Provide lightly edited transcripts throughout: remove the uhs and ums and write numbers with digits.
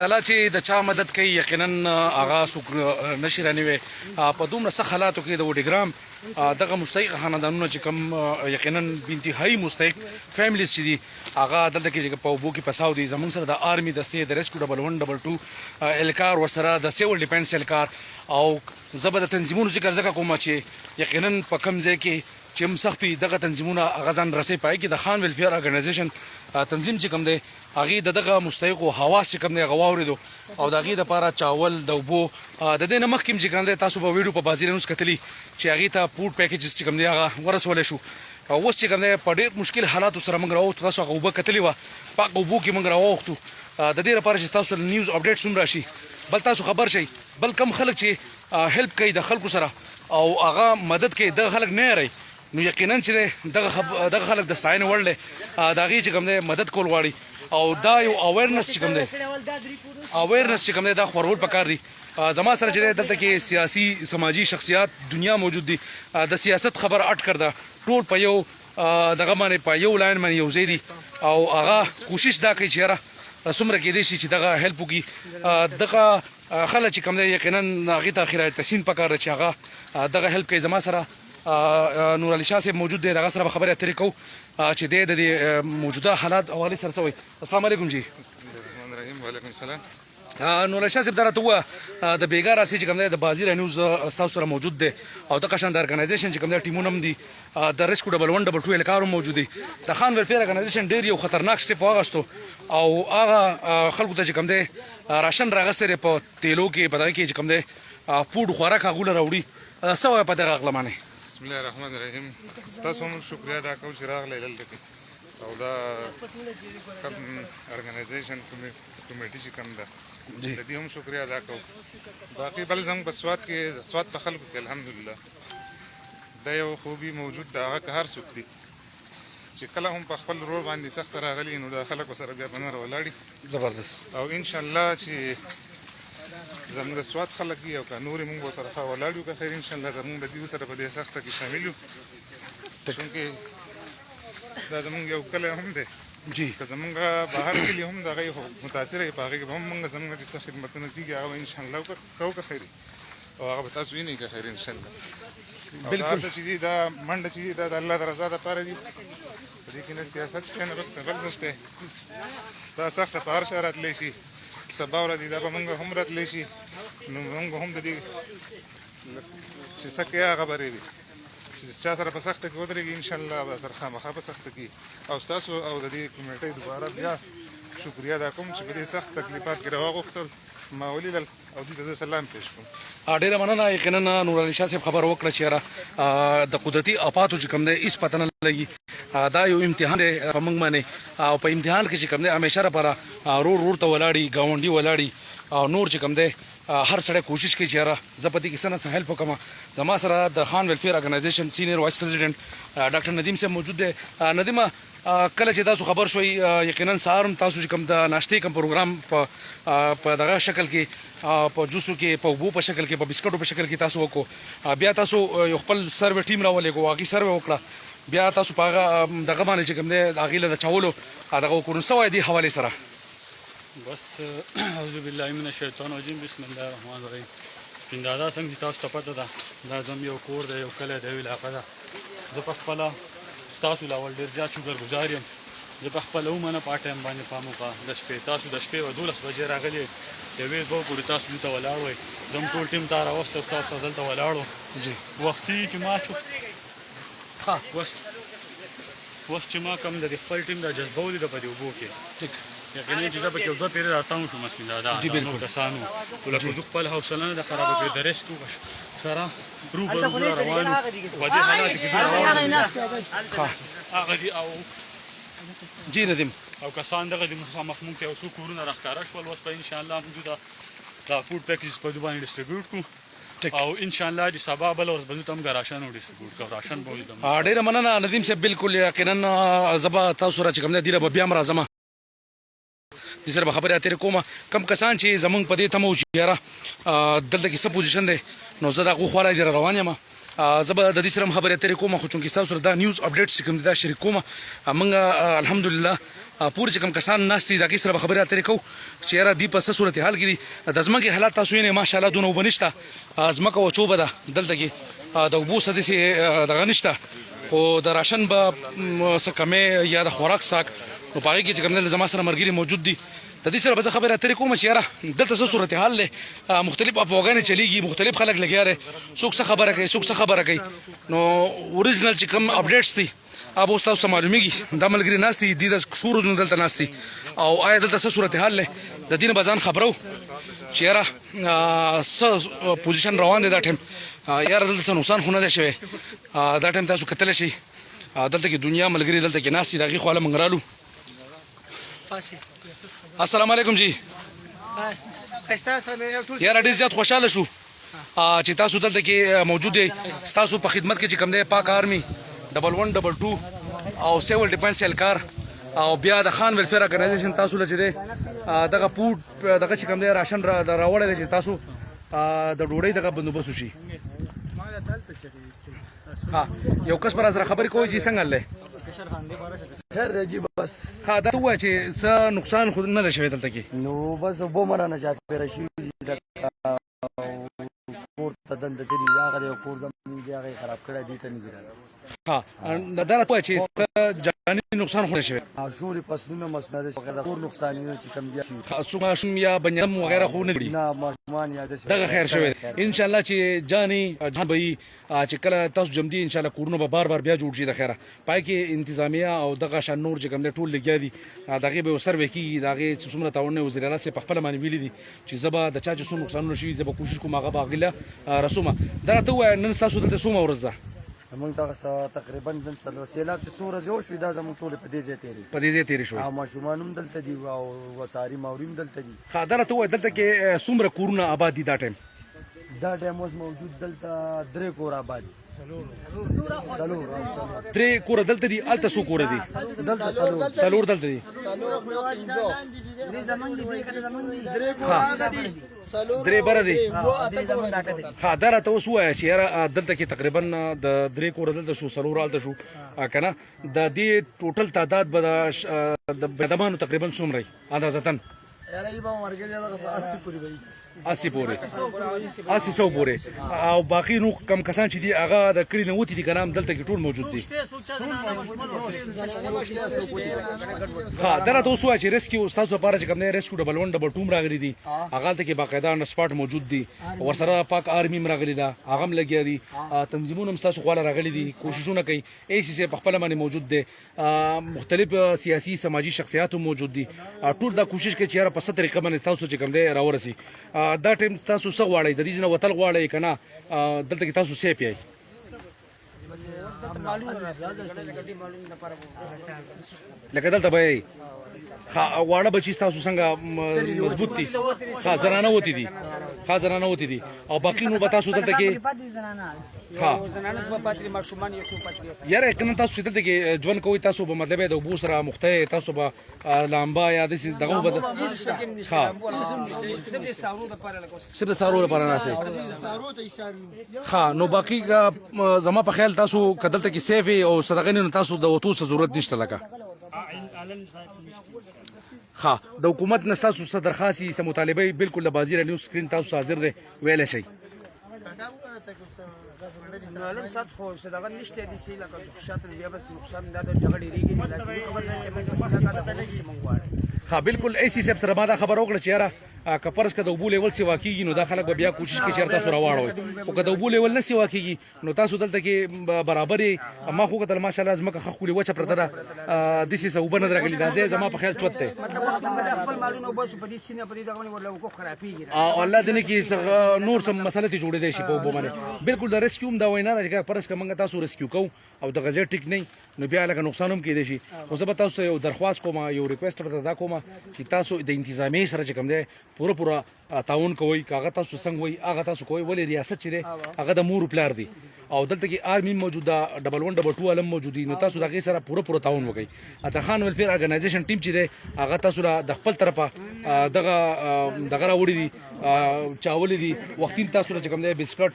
کله چې د چا مدد کوي یقینا هغه څوک نشي رانیوي په دومره سخت حالاتو کې د وډیګرام دغه مستحق خاندانونه چې کوم یقینا بانتهایی مستحق فیملیز چې دي هغه دلته کې په اوبو کې پساو دي زموږ سره د آرمي دستې د ریسکیو 112 الکار ورسره د سیول ډیفنس الکار او زبر د تنظیمونو ذکر ځکه کوم چې یقینا په کم ځای کې چې هم سختي دغه تنظیمونه غزان رسې پای کې د خان ویلفیر ارګنایزیشن تنظیم چې کوم دی هغه دغه مستحق او حواس چې کوم دی غواوریدو او دغه د لپاره چاول د وبو د دې نه مخکې چې کوم دی تاسو په ویډیو په بازار نوس کتلی چې هغه ته فود پیکیجز چې کوم دی هغه ورسول شو او اوس چې کوم دی په ډېر مشکل حالاتو سره موږ راو تاسو هغه وبو کتلی و پاک وبو کې موږ راوختو د دې لپاره چې تاسو نیوز اپډیټ سم راشي بل تاسو خبر شئ بل کم خلک چې هیلپ کوي د خلکو سره او هغه مدد کوي د خلک نه لري نو یقینا چې دغه خلک د ستاینې وړ له دغه چې کوم دی مدد کول غواړي او دا یو اویرنس چې کوم دی دا خورول پکار دی زما سره چې دلته کې سیاسي سماجی شخصیات دنیا موجود دي د سیاست خبر اټ کړه ټول په یو دغه باندې په یو لاین باندې یو ځای دي او هغه کوشش دا کوي چې را څومره کې دي چې دغه هیلپ وکړي دغه خلک چې کوم دی یقینا هغه ته خیرات تحسین پکار چې هغه دغه هیلپ کوي زما سره نور علي شاه صاحب موجود دی دغه سره خبرې اترې کو چې د موجوده حالات حواله سره سوي السلام علیکم جی الرحمن الرحیم وعلیکم السلام نور علي شاه صاحب درته و د بیګار اسی چې کوم دی د بازار نیوز تاسو سره موجود دی او د قشان د ارګنایزیشن چې کوم دی ټیمونه هم دي د ریسکیو 112 الکارو موجود دي د خان ویلفیر ارګنایزیشن ډیر یو خطرناک سټیپ واغستو او هغه خلکو ته چې کوم دی راشن راغستره په تیلو کې په دغه کې چې کوم دی فود خوراک غوړه راوړي سوې په دغه غلمانه بسم الله الرحمن الرحیم تاسو هم شکریا ادا کوم چې راغلی دلته او دا کوم ارګنایزیشن کمیټي چې کوم ده د دې هم شکریا ادا کوم باقي بل زنګ بسوات کې سوات په خلکو کې الحمدلله دا یو خوبي موجود ده هغه هر څوک دي چې کله هم په خپل رول باندې سخت راغلي نو د خلکو سره بیا بنر ولاړی زبردست او ان شاء الله چې زموږ سواد خلک یو کا نور موږ سره ولاړو که خیر ان شاء الله زموږ د دې سره په دې سخته کې شامل یو چونکه دا زموږ یو کله هم ده جی که زموږ بهر کې هم دغه متاثر یې پاره کې هم موږ زموږ د خدمتونو کیږي هغه ان شاء الله کو که خیر او هغه تاسو یې نه که خیر ان شاء الله بالکل چې دا منډه چې دا د الله رضا ده پاره دي دې کې نه سیاست څنګه بس بل څه دا سخته په هر شرط لشي سبا ورځ دا به موږ هم راتلی شي نو موږ هم د دې چې څه کوي هغه خبرې دي چې چا سره په سخته کې ودرېږي انشاءالله به سره خامخا په سخته کې او ستاسو او د دې کمیټۍ دوباره بیا شکریا ادا کوم چې په دې سخت تکلیفات کې راوغوښتل ما ولیدل او دې ته سلام پېښ کوم ډیره مننه یقینا نور علي شاه صاحب خبر وکړه چې د قدرتي آفاتو چې کوم دی هیڅ پته نه لګي دا یو امتحان دی په موږ باندې او په امتحان کې چې کوم دی همیشه لپاره رور ته ولاړی گاونډي ولاړی او نور چې کوم دی هر سړی کوشش کوي چې زپتی کې سره هیلپ وکم زما سره د خان ویلفیر ارګنایزیشن سینیئر وایس پریزیډنټ ډاکټر ندیم صاحب موجود دی ندیمه کله چې تاسو خبر شوي یقینا سهار تاسو چې کوم د ناشتې کوم پروګرام په دغه شکل کې په جوسو کې په وبو په شکل کې په بسکټو په شکل کې تاسو وکړو بیا تاسو یو خپل سروې ټیم راولېګو هغه سروې وکړه بیا تاسو په دغه باندې چې کوم دی هغه له چاولو دغه وکړو سوې دی حواله سره بس اعوذ بالله من الشیطان الرجیم بسم الله الرحمن الرحیم اندازه څنګه تاسو ته پته ده دا زم یو کور دی یو کله دی علاقه ده زه په خپل تاسو لا ول ډیر زیات شکر گزار یم زه په خپل ومنه په ټایم باندې پاموکا د شپې تاسو د شپې و 12 بجې راغلی یوې دوه ګوري تاسو ته ولاړوي زم ټول ټیم ته راوستو تاسو دلته ولاړو جی وختي چې ما شو ها وس چې ما کوم د خپل ټیم د جذبو دي په دې وبو کې ټیک یقیني چې زه په کې دوه پیری راتاو شو مسکین دا نو کسانو ولکه د خپل حوصله نه د خراب کې درس کو سره روبرو روانو په دې حالات کې هغه دي او جی ندیم او کسان دغه د مخامخ مونږ ته اوسو کورونه راښکاره شول اوس په ان شاء الله موږ دا فود پیکیج په دوه باندې ډیسټریبیوټ کوو او ان شاء الله د سبا بل ورځ به تم راشن او ډیسټریبیوټ کوو راشن به وي ډیره مننه ندیم صاحب بالکل یقینا زبا تاسو سره چې کوم دی به بیا مرزمه د سره خبرې اترې کوم کم کسان چې زمونږ په دې تمو چیرې دلته کې څه پوزیشن دی نو زه دا غو خورای دی روان یم زبر د دې سره خبرې اترې کوم خو چونکې تاسو سره دا نیوز اپډیټس کوم دا شریک کوم موږ الحمدلله پور چې کوم کسان ناست دي د هغې سره به خبرې اترې کوو چې یاره دوی په څه صورت حال کې دي د ځمکې حالات تاسو وینئ ماشاءالله دونه اوبه نشته ځمکه وچوبه ده دلته کې د اوبو څه داسې دغه نشته خو د راشن به څه کمې یا د خوراک سټاک نو په هغې کې چې کوم دی زما سره ملګري موجود دي د دې سره به زه خبرې اترې کوم چې یاره دلته څه صورتحال دی مختلف افواګانې چلیږي مختلف خلک لګیا دی څوک څه خبره کوي څوک څه خبره کوي نو اوریجنل چې کوم اپډیټس دي هغه اوس تاسو ته معلومیږي دا ملګري ناست دي دوی د څو ورځو نه دلته ناست دي او آیا دلته څه صورتحال دی د دې نه به ځان خبرو چې یاره څه پوزیشن روان دی دا ټایم یاره دلته څه نقصان خو نه دی شوی دا ټایم تاسو کتلی شئ دلته کې دنیا ملګري دلته کې ناست دي د هغې خواله موږ رالو السلام علیکم جی یاره ډېر زیات خوشحاله شو چې تاسو دلته کې موجود یئ ستاسو په خدمت کې چې کوم دی پاک آرمي 1122 او سیول ډیفنس اهلکار او بیا د خان ویلفیر ارګنایزیشن تاسو له چې دی دغه فوډ دغه چې کوم دی راشن راوړی دی چې تاسو د ډوډۍ دغه بندوبست وشي یو کس پر سره خبرې کوئ چې څنګه حل دی خیر دی جی بس ښه دا ته ووایه چې څه نقصان خو نه دی شوی دلته کې نو بس اوبه مرانه چاپېره شوي دي د کور ته دنده تېري هغه د یو کور زمین دی هغه یې خراب کړی دی ته نه دي راغلی ښه دا راته ووایه چې څه جاني نقصان خو نه شوی شورې فصلونه مسونه داسې د کور نقصانونه چې کم دي څوک ماشوم یا بنیادم وغیره خو نه کړي نه ماشومان یا داسې دغه خیر شوی دی انشاءالله چې جاني جان به وي چې کله تاسو جمدي انشاءالله کورونه به بار بار بیا جوړ شي د خیره پای کې انتظامیه او دغه شان نور چې کوم دی ټول لګیا دي د هغې به یو سروې کېږي د هغې چې څومره تاوانونه وزیر اعلی صاحب په خپله باندې ویلي دي چې زه به د چا چې څو نقصانونه شوي زه به کوشش کوم هغه به هغې له رسومه دا راته ووایه نن ستاسو دلته څومره ورځ ده موږ دغه تقریبا نن سیلاب چې څو ورځې وشوې دا زموږ ټولې په دې ځای تېرې په دې ځای تېرې شوې او ماشومان هم دلته دي او وساري ماوري هم دلته دي ښه دا راته ووایه دلته کې څومره کورونه آباد دي دا ټایم دا ټایم اوس موجود دلته 3 کور آباد دي درې کوره دلته دي هلته څو کوره دي دلته څلور دلته دي درې بره دي ښه دا راته اوس ووایه چې یاره دلته کې تقریبا د درې کوره دلته شو څلور هلته شو که نه د دې ټوټل تعداد به د بېدمانو تقریبا څومره وي اندازتن 80 پورې 100 پورې او باقي نو کم کسان چې دي هغه د کلي نه وتي دي که نه هم دلته کې ټول موجود دي ښه دا راته اوس ووایه چې ریسکیو ستاسو لپاره چې کوم دی ریسکیو 1122 هم راغلي دي هغه هلته کې باقاعده انډر سپاټ موجود دي ورسره پاک آرمي هم راغلي ده هغه هم لګیا دي تنظیمونه هم ستاسو خواله راغلي دي کوششونه کوي ای سی صاحب په خپله باندې موجود دی مختلف سیاسي سماجي شخصیات هم موجود دي ټول دا کوشش کوي چې یاره په څه طریقه باندې تاسو چې کوم دی راورسي دا ټایم تاسو څه غواړئ د دې نه وتل غواړئ که نه دلته کې تاسو سیف یئ لکه دلته به یې واړه بچي ستاسو څنګه مضبوط دي ښه زنانه وتې دي ښه زنانه وتې دي او باقي نو به تاسو دلته کې ښه یاره که نه تاسو چې دلته کې ژوند کوئ تاسو به مطلب د اوبو سره مخته تاسو به لامبا یا داسې دغه به ښه صرف د څارو لپاره ناست ښه نو باقي زما په خیال تاسو که دلته کې سیف او صدقه نه نو تاسو د وتو څه ضرورت نشته لکه ښه د حکومت نه ستاسو څه درخواست څه مطالبه بالکل د بازي رادیو سکرین تاسو حاضر دی ویلی شئ نن سات خو صدقه نشته دي سي لکه شاته بیا بس نقصان دا د جګړې ریږي لازمي خبر ده چې موږ صدقه د غوړي چې موږ غواړو ها بالکل ای سی صاحب سره ما دا خبر وکړه چې یاره که فرض که د اوبو لیول سیوا کېږي نو دا خلک به بیا کوشش کوي چې یاره تاسو راواړوئ خو که د اوبو لیول نه سیوا کېږي نو تاسو دلته کې برابر یې ما خو کتل ماشاءالله ځمکه ښه ښکلې وچه پرته ده داسې څه اوبه نه درغلي دا ځای زما په خیال چوت دی مطلب اوس کوم د خپل مالونه وباسو په دې سینه په دې دغه باندې ورله وکړو خرابېږي او الله دې نه کړي نور څه مسله ترې جوړېدی شي په اوبو باندې بالکل د ریسکیو هم دا وینا ده چې فرض که موږ تاسو ریسکیو کوو او دغه ځای ټیک نه نو بیا لکه نقصان هم کېدی شي خو زه به تاسو ته یو درخواست کوم یو ریکویسټ ورته دا کوم چې تاسو د انتظامیې سره چې کوم دی پوره تعاون کوي کاغه تاسو څنګه وي هغه تاسو کوي ولې ریاست چې دی هغه د مور پلار دی او دلته کې آرمي موجوده ډبل 1 ډبل 2 علم موجود دي نو تاسو دغه سره پوره تعاون وکړئ اته خان ویلفیر ارګنایزیشن ټیم چې دی هغه تاسو را د خپل طرفه دغه راوړي دي چاول دي وختین تاسو را کوم دی بسکټ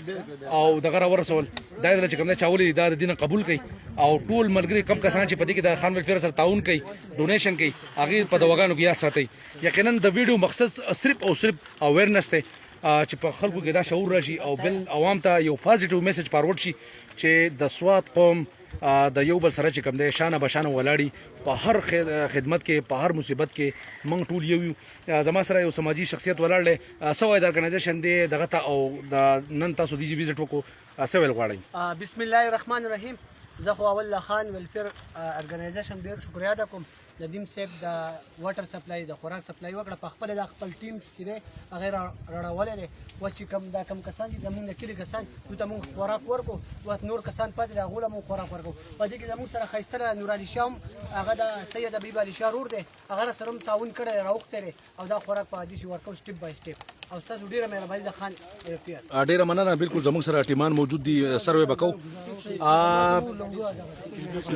او دغه ورسول دا چې کوم دی چاول دي دا د دین قبول کړي او ټول ملګری کم کسان چې پدې کې د خان ویلفیر سره تعاون کوي ډونیشن کوي هغه په دواګانو کې یاد ساتي یقینا د ویډیو مقصد صرف او صرف اویرنس ته چې په خلکو کې دا شعور راشي او بل عوام ته یو پازیټیو میسج فارورډ شي چې د سوات قوم د یو بل سره چې کوم دی شانه بشانه ولاړی په هر خدمت کې په هر مصیبت کې موږ ټول یو زما سره یو سماجی شخصیت ولاړ دی سوای د ارګنایزیشن دی دغه ته او نن تاسو دیږي وزټ وکړو سوال غواړئ بسم الله الرحمن الرحیم زه خو اول خان ویلفیر ارګنایزیشن ډیر شکریا ادا کوم د دیم سیب د واټر سپلای د خوراک سپلای وکړه په خپل د خپل ټیم چې دی هغه راړولې دی و چې کم کسان دي زموږ د کلي کسان دوی ته موږ خوراک ورکو و نور کسان پاتې هغو له موږ خوراک ورکو په دې کې زموږ سره ښایسته نور علي شاه هم هغه د سید حبیب علي شاه ورور دی هغه سره هم تعاون کړی راوښتی دی او دا خوراک په حدیث ورکو سټپ بای سټپ او ستاسو ډېره مهرباني د خان ویلفیر ډیره مننه بالکل زموږ سره ټیمان موجود دي سروې بکو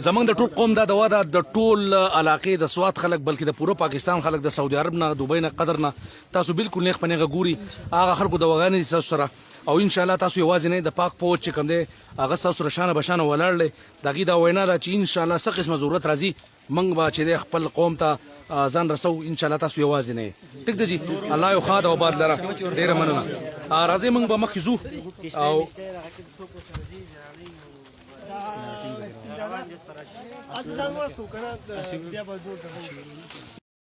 زمونږ د ټول قوم دا دوا ده د ټول علاقې د سوات خلک بلکې د پوره پاکستان خلک د سعودي عرب نه دوبۍ نه قطر نه تاسو بالکل نیغ په نیغه ګوري هغه خلکو دواګانې دي تاسو سره او ان شاء الله تاسو یوازې نه د پاک پوهچ چې کوم دی هغه تاسو سره شانه بشانه ولاړ دی دغې دا وینا ده چې ان شاء الله څه قسمه ضرورت راځي موږ به چې دی خپل قوم ته ځان رسو ان شاء الله تاسو یوازې نه یې ټیک ده جی الله یو ښاد او باد لره ډېره مننه راځئ موږ به مخکې ځو او اځه ځان وسو کنه بیا به جوړ